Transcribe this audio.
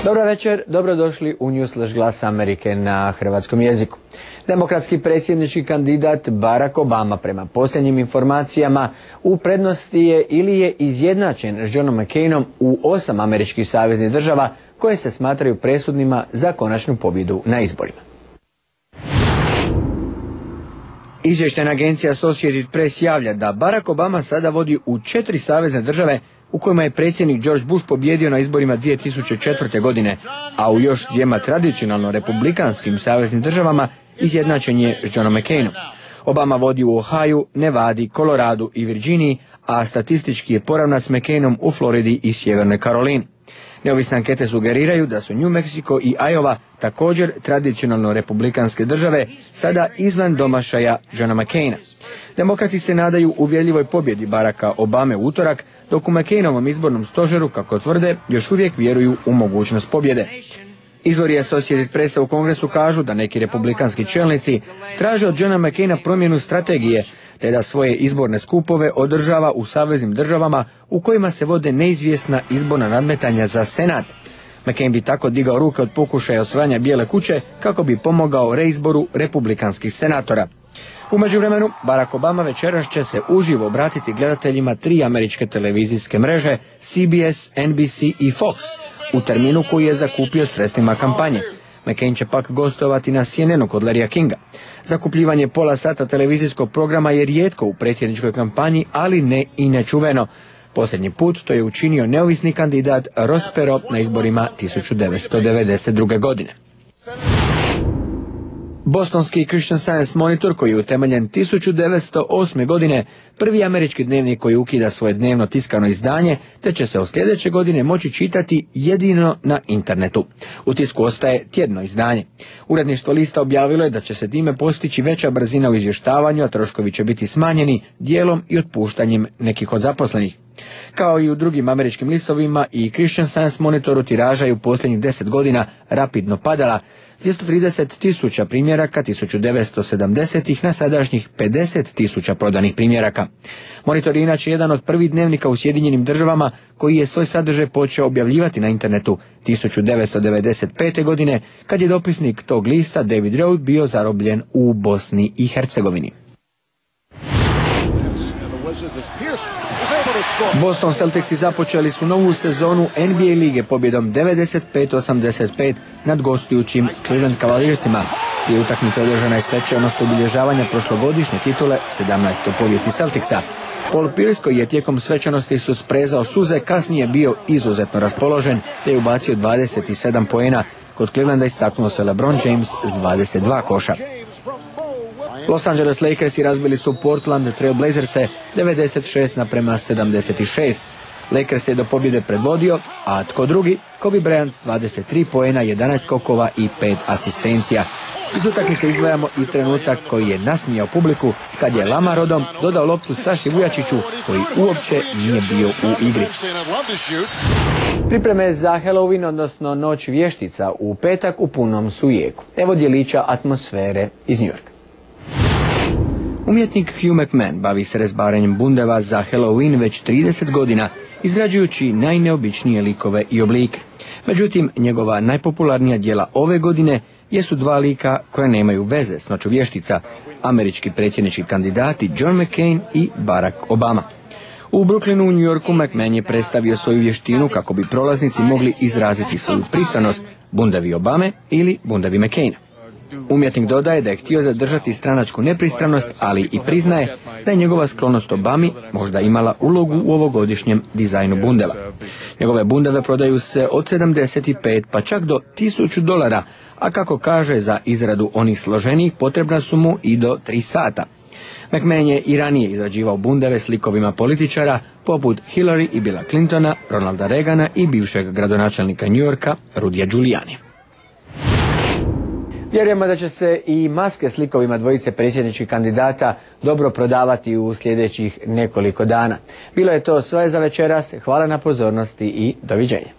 Dobro večer, dobrodošli u Newsflash Glas Amerike na hrvatskom jeziku. Demokratski predsjednički kandidat Barack Obama prema posljednjim informacijama u prednosti je ili je izjednačen s Johnom McCainom u 8 američkih saveznih država koje se smatraju presudnima za konačnu pobjedu na izborima. Izvještajna agencija Associated Press javlja da Barack Obama sada vodi u 4 savezne države u kojima je predsjednik George Bush pobjedio na izborima 2004. godine, a u još 2 tradicionalno republikanskim saveznim državama izjednačen je s Johnom McCainom. Obama vodi u Ohaju, Nevadi, Koloradu i Virginiji, a statistički je poravnat s McCainom u Floridi i Sjevernoj Karolini. Neovisne ankete sugeriraju da su New Mexico i Iowa, također tradicionalno republikanske države, sada izvan domašaja Johna McCaina. Demokrati se nadaju uvjerljivoj pobjedi Baracka Obame u utorak, dok u McCainovom izbornom stožeru, kako tvrde, još uvijek vjeruju u mogućnost pobjede. Izvori Associated Pressa u Kongresu kažu da neki republikanski čelnici traže od Johna McCaina promjenu strategije, te da svoje izborne skupove održava u saveznim državama u kojima se vode neizvjesna izborna nadmetanja za Senat. McCain bi tako digao ruke od pokušaja osvajanja Bijele kuće kako bi pomogao reizboru republikanskih senatora. U međuvremenu, Barack Obama večeras će se uživo obratiti gledateljima 3 američke televizijske mreže CBS, NBC i Fox u terminu koji je zakupio sredstvima kampanje. McCain će pak gostovati na CNN-u kod Larrya Kinga. Zakupljivanje pola sata televizijskog programa je rijetko u predsjedničkoj kampanji, ali ne i nečuveno. Posljednji put to je učinio neovisni kandidat Ross Perot na izborima 1992. godine. Bostonski Christian Science Monitor, koji je utemeljen 1908. godine, prvi američki dnevnik koji ukida svoje dnevno tiskano izdanje, te će se od sljedeće godine moći čitati jedino na internetu. U tisku ostaje tjedno izdanje. Uredništvo lista objavilo je da će se time postići veća brzina u izvještavanju, a troškovi će biti smanjeni dijelom i otpuštanjem nekih od zaposlenih. Kao i u drugim američkim listovima, i Christian Science Monitoru tiraža je u posljednjih 10 godina rapidno padala, 230.000 primjeraka 1970-ih na sadašnjih 50.000 prodanih primjeraka. Monitor je inače jedan od prvih dnevnika u Sjedinjenim državama koji je svoj sadržaj počeo objavljivati na internetu 1995. godine, kad je dopisnik tog lista David Rohde bio zarobljen u Bosni i Hercegovini. Boston Celticsi započeli su novu sezonu NBA lige pobjedom 95-85 nad gostujućim Cleveland Cavaliersima. Prije utakmice održana je svečanost obilježavanja prošlogodišnje titule, 17. u povijesti Celticsa. Paul Pierce, koji je tijekom svečanosti susprezao suze, kasnije bio izuzetno raspoložen te je ubacio 27 poena. Kod Clevelanda istaknuo se LeBron James s 22 koša. Los Angeles Lakersi razbili su Portland Trail Blazerse 96-76. Lakers je do pobjede predvodio, a tko drugi? Kobe Bryant s 23 poena, 11 skokova i 5 asistencija. Iz utakmice izdvajamo i trenutak koji je nasmijao publiku kad je Lamar Odom dodao loptu Saši Vujačiću, koji uopće nije bio u igri. Pripreme za Halloween, odnosno Noć vještica, u petak u punom su jeku. Evo djelića atmosfere iz New Yorka. Umjetnik Hugh McMahon bavi se rezbaranjem bundeva za Halloween već 30 godina, izrađujući najneobičnije likove i oblike. Međutim, njegova najpopularnija djela ove godine jesu 2 lika koja nemaju veze s Noću vještica, američki predsjednički kandidati John McCain i Barack Obama. U Brooklynu u New Yorku McMahon je predstavio svoju vještinu kako bi prolaznici mogli izraziti svoju pristranost, bundevi Obame ili bundevi McCaina. Umjetnik dodaje da je htio zadržati stranačku nepristranost, ali i priznaje da je njegova sklonost Obami možda imala ulogu u ovogodišnjem dizajnu bundeva. Njegove bundeve prodaju se od 75 pa čak do $1000, a kako kaže, za izradu onih složenijih potrebna su mu i do 3 sata. McMahon je i ranije izrađivao bundeve s likovima političara poput Hillary i Billa Clintona, Ronalda Reagana i bivšeg gradonačelnika New Yorka Rudyja Giulianija. Vjerujemo da će se i maske s likovima dvojice predsjedničkih kandidata dobro prodavati u sljedećih nekoliko dana. Bilo je to sve za večeras, hvala na pozornosti i doviđenja.